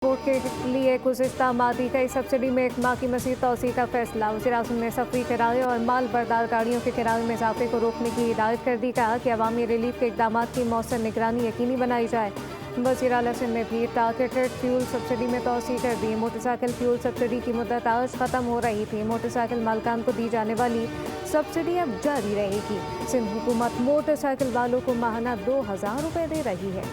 Transport के लिए गुज़िश्ता मादी कई सब्सिडी में 1 माह की मज़ीद तोसी का फैसला। वज़ीर-ए-आज़म ने सफरी किराए और माल बरदार गाड़ियों के किराए में इजाफे को रोकने की हिदायत कर दी। कहा कि अवामी रिलीफ के इक़दाम की मौसर निगरानी यकीनी बनाई जाए। वज़ीर आला सिंध ने भी टारगेटेड फ्यूल सब्सिडी में तोसी कर दी। मोटरसाइकिल फ्यूल सब्सिडी की मुद्दत आज ख़त्म हो रही थी। मोटरसाइकिल मालकान को दी जाने वाली सब्सिडी अब जारी रहेगी। सिंध हुकूमत मोटरसाइकिल वालों को माहाना 2000 रुपये दे रही है।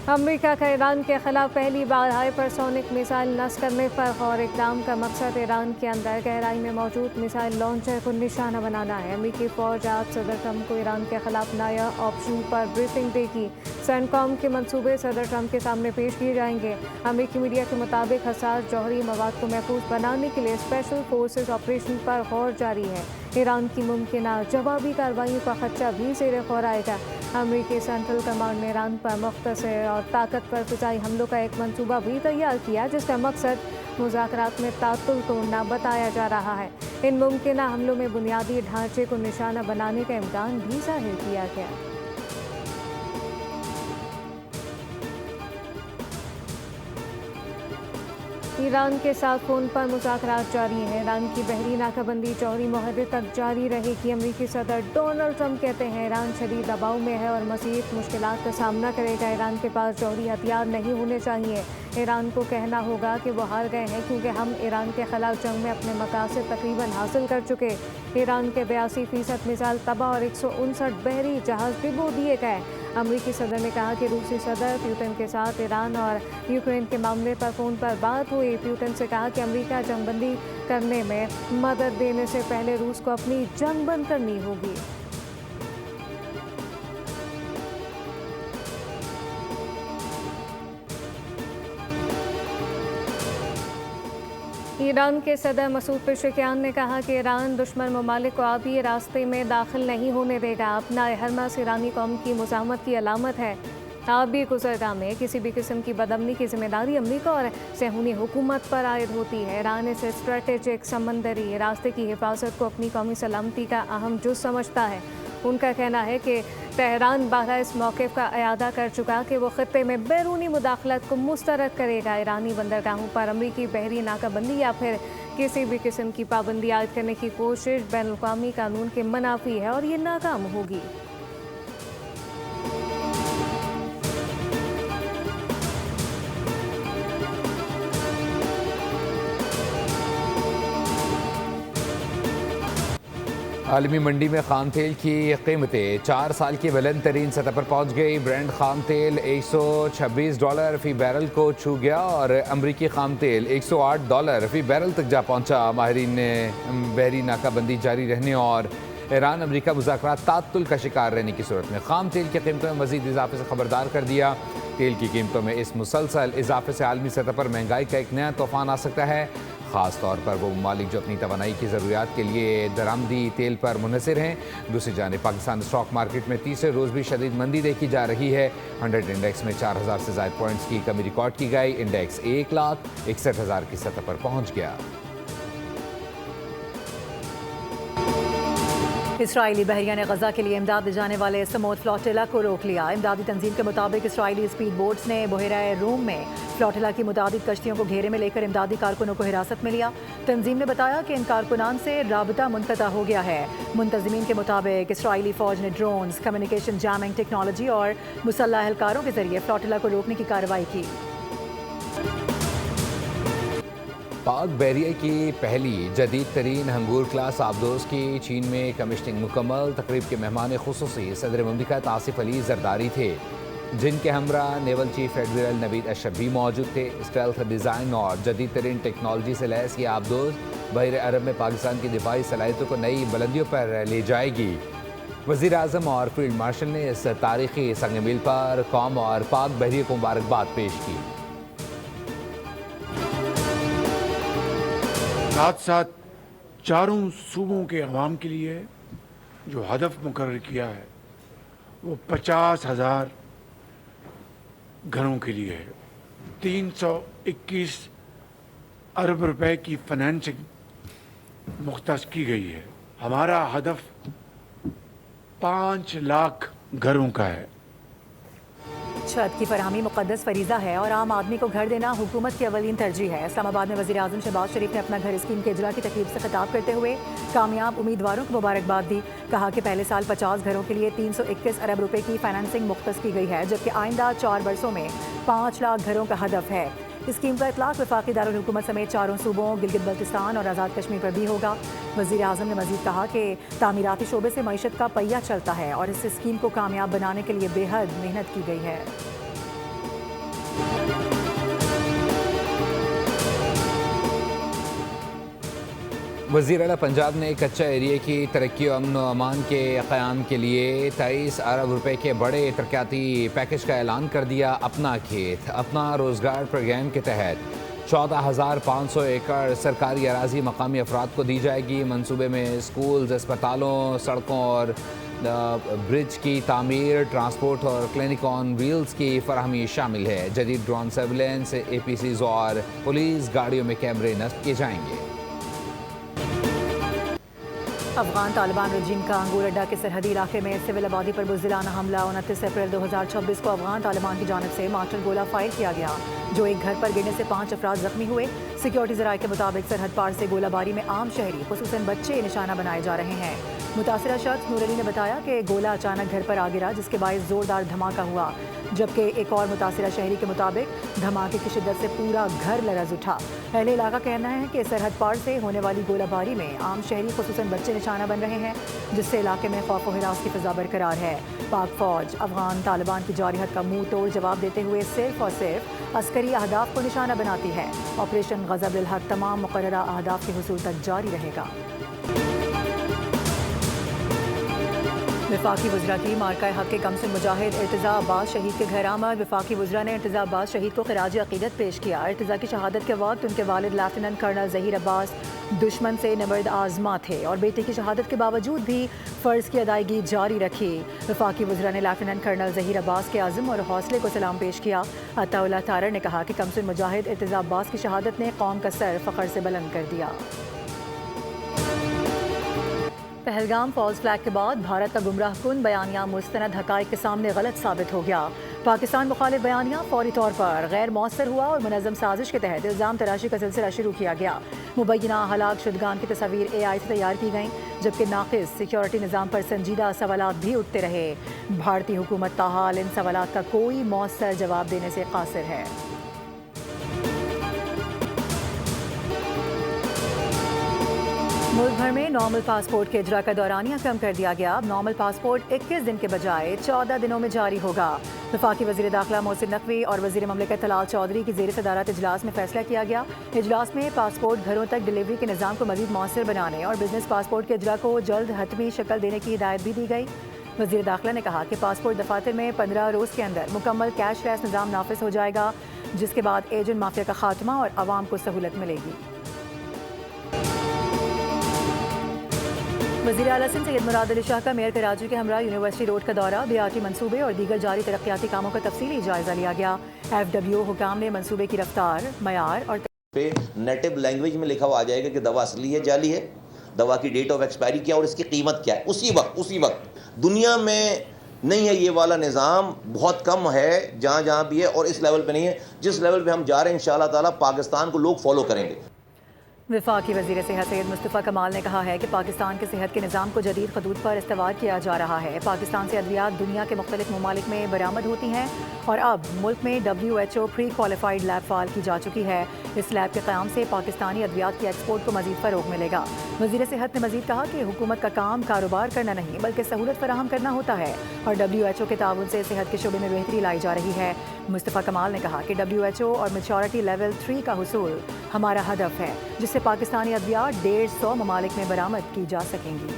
अमेरिका का ईरान के खिलाफ पहली बार हाइपरसोनिक मिसाइल नस्ल करने पर गौर। इक़दाम का मकसद ईरान के अंदर गहराई में मौजूद मिसाइल लॉन्चर को निशाना बनाना है। अमेरिकी फौज आज सदर ट्रंप को ईरान के खिलाफ नया ऑप्शन पर ब्रीफिंग देगी। सेंटकॉम के मंसूबे सदर ट्रंप के सामने पेश किए जाएंगे। अमेरिकी मीडिया के मुताबिक हसास जौहरी मवाद को महफूज बनाने के लिए स्पेशल फोर्सेज ऑपरेशन पर गौर जारी है। ईरान की मुमकिना जवाबी कार्रवाइयों का खदशा भी ज़ेर गौर आएगा। अमेरिकी सेंट्रल कमांड ने ईरान पर मुख्तसर और ताकतवर फ़िज़ाई हमलों का एक मंसूबा भी तैयार किया, जिसका मकसद मुज़ाकरात में तातुल तोड़ना बताया जा रहा है। इन मुमकिना हमलों में बुनियादी ढांचे को निशाना बनाने का इम्कान भी ज़ाहिर किया गया। ईरान के साथ फ़ोन पर मुज़ाकरात जारी हैं। ईरान की बहरी नाकाबंदी जौहरी मुहर्रे तक जारी रहेगी। अमेरिकी सदर डोनाल्ड ट्रंप कहते हैं ईरान शदीद दबाव में है और मज़ीद मुश्किलात का सामना करेगा। ईरान के पास जौहरी हथियार नहीं होने चाहिए। ईरान को कहना होगा कि वो हार गए हैं, क्योंकि हम ईरान के खिलाफ जंग में अपने मकासद तकरीबन हासिल कर चुके। ईरान के 82% मिसाइल तबाह और 159 बहरी जहाज़ डिबो दिए गए। अमेरिकी सदर ने कहा कि रूसी सदर पुतिन के साथ ईरान और यूक्रेन के मामले पर फ़ोन पर बात हुई। पुतिन से कहा कि अमेरिका जंगबंदी करने में मदद देने से पहले रूस को अपनी जंग बंद करनी होगी। ईरान के सदर मसूद पेशेकियान ने कहा कि ईरान दुश्मन ममालिक को आबी रास्ते में दाखिल नहीं होने देगा। अपना हरमस ईरानी कौम की मुज़ाहमत की अलामत है। आबी गुज़रगाह में किसी भी किस्म की बदअमनी की जिम्मेदारी अमरीका और सेहूनी हुकूमत पर आयद होती है। ईरान इस स्ट्रेटेजिक समंदरी रास्ते की हिफाजत को अपनी कौमी सलामती का अहम जुज़ समझता है। उनका कहना है कि तेहरान बारहा इस मौक़िफ़ का अयादा कर चुका कि वो ख़ित्ते में बैरूनी मुदाखलत को मुस्तरद करेगा। ईरानी बंदरगाहों पर अमरीकी बहरी नाकाबंदी या फिर किसी भी किस्म की पाबंदी आयद करने की कोशिश बैनुल-अक़वामी कानून के मुनाफ़ी है और ये नाकाम होगी। आलमी मंडी में खाम तेल की कीमतें 4 साल की बुलंद तरीन सतह पर पहुँच गई। ब्रेंड खाम तेल $126 फ़ी बैरल को छू गया और अमरीकी खाम तेल $108 फ़ी बैरल तक जा पहुँचा। माहिरीन ने बहरी नाकाबंदी जारी रहने और ईरान अमरीका मुज़ाकरात तात्तुल का शिकार रहने की सूरत में खाम तेल की कीमतों में मज़ीद इजाफे से खबरदार कर दिया। तेल की कीमतों में इस मुसलसल इजाफे से आलमी सतह पर महंगाई का एक नया तूफ़ान आ सकता है। ख़ास तौर पर वो ममालिक जो अपनी तवानाई की ज़रूरियात के लिए दरामदी तेल पर मुनहसिर हैं। दूसरी जानिब पाकिस्तान स्टॉक मार्केट में तीसरे रोज़ भी शदीद मंदी देखी जा रही है। 100 इंडेक्स में 4000 से ज़ायद पॉइंट्स की कमी रिकॉर्ड की गई। इंडेक्स 1,61,000 की सतह पर पहुँच गया। इसराइली बहरिया ने गजा के लिए इमदाद ले जाने वाले समोद फ्लोटिला को रोक लिया। इमदादी तंजीम के मुताबिक इसराइली स्पीड बोट्स ने बहराए रूम में फ्लोटिला की मुतादिद कश्तियों को घेरे में लेकर इमदादी कारकुनों को हिरासत में लिया। तंजीम ने बताया कि इन कारकुनान से राबता मुनक़ता हो गया है। मुंतज़मीन के मुताबिक इसराइली फ़ौज ने ड्रोन्स, कम्युनिकेशन जैमिंग टेक्नोलॉजी और मुसल्लह एहलकारों के जरिए फ्लोटिला को रोकने की कार्रवाई की। पाक बहरिया की पहली जदीद तरीन हंगूर क्लास आबदोज़ की चीन में कमिश्निंग मुकम्मल। तकरीब के मेहमान खुसूसी सदर मुमलिकत आसिफ अली जरदारी थे, जिनके हमरा naval chief admiral Naveed Ashraf भी मौजूद थे। स्टेल्थ डिज़ाइन और जदीद तरीन टेक्नोलॉजी से लैस ये आबदोज़ बहर अरब में पाकिस्तान की दिफाई सलाहियतों को नई बुलंदियों पर ले जाएगी। वज़ीर आज़म और फील्ड मार्शल ने इस तारीखी संग मील पर कौम और पाक बहरिया को मुबारकबाद पेश की। साथ साथ चारों सूबों के अवाम के लिए जो हदफ मुकर्रर किया है वो 50,000 घरों के लिए है। 321 अरब रुपए की फाइनेंसिंग मुख्तस की गई है। हमारा हदफ 5 लाख घरों का है। छत की फरहमी मुकद्दस फरीज़ा है और आम आदमी को घर देना हुकूमत की अवलीन तरजीह है। इस्लामाबाद में वज़ीर आज़म शहबाज शरीफ ने अपना घर स्कीम के इजरा की तकरीब से खिताब करते हुए कामयाब उम्मीदवारों को मुबारकबाद दी। कहा कि पहले साल 50 घरों के लिए 321 अरब रुपए की फाइनेंसिंग मुख्तस की गई है, जबकि आइंदा 4 वर्षों में 5 लाख घरों का हदफ है। इस स्कीम का इतलाक वफाकी दारुल हुकूमत समेत 4 सूबों गिलगित बल्तिस्तान और आज़ाद कश्मीर पर भी होगा। वज़ीर आज़म ने मज़ीद कहा कि तामीराती शोबे से मईशत का पहिया चलता है और इस स्कीम को कामयाब बनाने के लिए बेहद मेहनत की गई है। वज़ीर आला पंजाब ने कच्चा एरिया की तरक्की और अमन व अमान के क़याम के लिए 23 अरब रुपए के बड़े तरक्याती पैकेज का ऐलान कर दिया। अपना खेत अपना रोज़गार प्रोग्राम के तहत 14,500 एकड़ सरकारी अराजी मकामी अफराद को दी जाएगी। मंसूबे में स्कूल्स, अस्पतालों, सड़कों और ब्रिज की तामीर, ट्रांसपोर्ट और क्लिनिक ऑन व्हील्स की फराहमी शामिल है। जदीद ड्रोन सर्विलेंस, APCs और पुलिस गाड़ियों में कैमरे नस्ब किए जाएंगे। अफगान तालिबान रजीम का अंगूर अड्डा के सरहदी इलाके में सिविल आबादी पर बुज़दिलाना हमला 29 अप्रैल 2026 को अफगान तालिबान की जानिब से मार्टर गोला फायर किया गया, जो एक घर पर गिरने से 5 अफराद जख्मी हुए। सिक्योरिटी ज़राए के मुताबिक सरहद पार से गोलाबारी में आम शहरी खुसूसन बच्चे निशाना बनाए जा रहे हैं। मुतासिरा शख्स नूर अली ने बताया कि गोला अचानक घर पर आ गिरा, जिसके बायस ज़ोरदार धमाका हुआ, जबकि एक और मुतासिरा शहरी के मुताबिक धमाके की शिद्दत से पूरा घर लरज़ उठा। अहले इलाका कहना है कि सरहद पार से होने वाली गोलाबारी में आम शहरी खुसूसन बच्चे निशाना बन रहे हैं, जिससे इलाके में खौफ व हिरास की फिजा बरकरार है। पाक फौज अफगान तालिबान की जारियत का मुंह तोड़ जवाब देते हुए सिर्फ और सिर्फ अस्करी अहदाफ को निशाना बनाती है। ऑपरेशन ग़ज़ब अल हक़ तमाम मुक़र्ररा अहदाफ के हुसूल तक जारी रहेगा। वफाकी वज़रा की मार्का हक़ के कमसिन मुजाहिद इर्तिज़ा अब्बास शहीद के घर आमद। वफाकी वज़रा ने इर्तिज़ा अब्बास शहीद को खिराज अक़ीदत पेश किया। इर्तिज़ा की शहादत के वक्त उनके वालिद लेफ्टिनेंट कर्नल ज़हीर अब्बास दुश्मन से नबर्द आज़मा थे और बेटे की शहादत के बावजूद भी फ़र्ज़ की अदायगी जारी रखी। वफाकी वज़रा ने लेफ्टिनेंट कर्नल ज़हीर अब्बास के आज़म और हौसले को सलाम पेश किया। अताउल्लाह तारर ने कहा कि कमसिन मुजाहिद इर्तिज़ा अब्बास की शहादत ने कौम का सर फ़ख्र से बुलंद कर दिया। पहलगाम फॉल्स फ्लैग के बाद भारत का गुमराह कुन बयानिया मुस्तनद हक़ाइक़ के सामने गलत साबित हो गया। पाकिस्तान मुखालिफ बयानिया फौरी तौर पर गैर मौसर हुआ और मुनज़्ज़म साजिश के तहत इल्ज़ाम तराशी का सिलसिला शुरू किया गया। मुबैना हलाक शुदगान की तस्वीर AI से तैयार की गई, जबकि नाक़िस सिक्योरिटी निज़ाम पर संजीदा सवालात भी उठते रहे। भारतीय हुकूमत ताहाल इन सवालात का कोई मौसर जवाब देने से क़ासिर है। मुल्क भर में नॉर्मल पासपोर्ट के इजरा का दौरानिया कम कर दिया गया। अब नॉर्मल पासपोर्ट 21 दिन के बजाय 14 दिनों में जारी होगा। वफाकी वज़ीर दाखिला मोहसिन नकवी और वज़ीर ममलिकत तलाल चौधरी की ज़ेर सदारत इजलास में फैसला किया गया। इजलास में पासपोर्ट घरों तक डिलीवरी के निज़ाम को मज़ीद मौसर बनाने और बिजनेस पासपोर्ट के इजरा को जल्द हतमी शक्ल देने की हिदायत भी दी गई। वज़ीर दाखिला ने कहा कि पासपोर्ट दफातर में 15 रोज़ के अंदर मुकम्मल कैशलेस निज़ाम नाफिज हो जाएगा, जिसके बाद एजेंट माफिया का खात्मा और आवाम को सहूलत मिलेगी। वज़ीर आला सिंध सैयद मुराद अली शाह का मेयर कराची के हमरा यूनिवर्सिटी रोड का दौरा, BRT मंसूबे और दीगर जारी तरक्याती कामों का तफसीली जायजा लिया गया। FWO हुकाम ने मंसूबे की रफ्तार, मयार और पे नेटिव लैंग्वेज में लिखा हुआ आ जाएगा कि दवा असली है, जाली है, दवा की डेट ऑफ एक्सपायरी क्या और इसकी कीमत क्या है। उसी वक्त दुनिया में नहीं है ये वाला निज़ाम, बहुत कम है जहाँ जहाँ भी है, और इस लेवल पे नहीं है जिस लेवल पे हम जा रहे हैं। इंशाअल्लाह ताला पाकिस्तान को लोग फॉलो करेंगे। वफाकी वज़ीर सेहत सैयद मुस्तफ़ा कमाल ने कहा है कि पाकिस्तान के सेहत के निज़ाम को जदीद खतूत पर इस्तेमाल किया जा रहा है। पाकिस्तान से अद्वियात दुनिया के मुख्तलिफ ममालिक में बरामद होती हैं और अब मुल्क में WHO pre qualified lab fall की जा चुकी है। इस लैब के क़याम से पाकिस्तानी अद्वियात की एक्सपोर्ट को मज़ीद फ़रोग़ मिलेगा। वज़ीर सेहत ने मज़ीद कहा कि हुकूमत का काम कारोबार करना नहीं बल्कि सहूलत फराहम करना होता है और WHO के ताउन से सेहत के शोबे में बेहतरी लाई जा रही है। मुस्तफ़ा कमाल ने कहा कि WHO और मैच्योरिटी लेवल 3 का हुसूल हमारा हदफ है, जिससे पाकिस्तानी अद्वियात 150 ममालिक में बरामद की जा सकेंगी।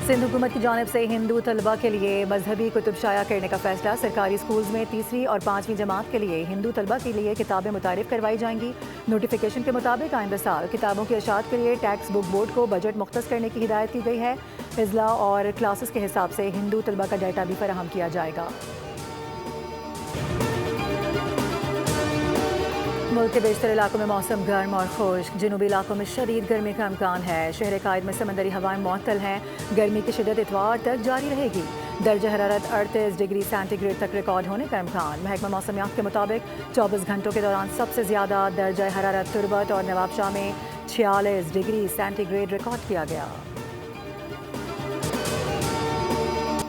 सिंध हुकूमत की जानिब से हिंदू तलबा के लिए मजहबी कुतुब शाया करने का फैसला। सरकारी स्कूल्स में 3वीं और 5वीं जमात के लिए हिंदू तलबा के लिए किताबें मुतारिफ करवाई जाएंगी। नोटिफिकेशन के मुताबिक आइंदा साल किताबों की अशात के लिए टैक्स बुक बोर्ड को बजट मुख्तस करने की हिदायत की गई है। इजला और क्लासेस के हिसाब से हिंदू तलबा का डाटा भी फराहम किया जाएगा। मुल्क के बेशतर इलाकों में मौसम गर्म और खुश्क, जनूबी इलाकों में शदीद गर्मी का इम्कान है। शहर कायद में समंदरी हवाएं मुअत्तल हैं। गर्मी की शिद्दत इतवार तक जारी रहेगी। दर्जा हरारत 38 डिग्री सेंटीग्रेड तक रिकॉर्ड होने का इम्कान। महकमा मौसमियात के मुताबिक 24 घंटों के दौरान सबसे ज़्यादा दर्जा हरारत तुरबत और नवाबशाह में 46 डिग्री सेंटीग्रेड रिकॉर्ड किया गया।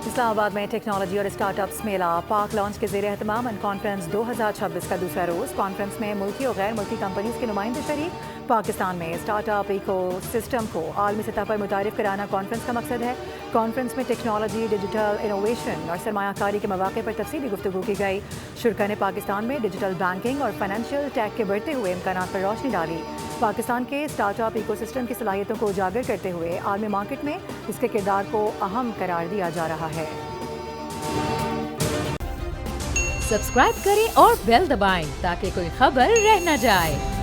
इस्लामाबाद में टेक्नोलॉजी और स्टार्टअप्स मेला पाक लॉन्च के ज़ेर एहतमाम कॉन्फ्रेंस 2026 का दूसरा रोज़। कॉन्फ्रेंस में मुल्की और गैर मुल्की कंपनीज के नुमाइंदे शरीक। पाकिस्तान में स्टार्टअप इको सिस्टम को आलमी सतह पर मुतारिफ कराना कॉन्फ्रेंस का मकसद है। कॉन्फ्रेंस में टेक्नोलॉजी, डिजिटल इनोवेशन और सरमायाकारी के मौक़े पर तफसीली गुफ्तगू की गई। शुरा ने पाकिस्तान में डिजिटल बैंकिंग और फाइनेंशियल टेक के बढ़ते हुए इम्कानात पर रोशनी डाली। पाकिस्तान के स्टार्टअप इको सिस्टम की सलाहियतों को उजागर करते हुए आलमी मार्केट में इसके किरदार को अहम करार दिया जा रहा है। सब्सक्राइब करें और बेल दबाएं ताकि कोई खबर रह न जाए।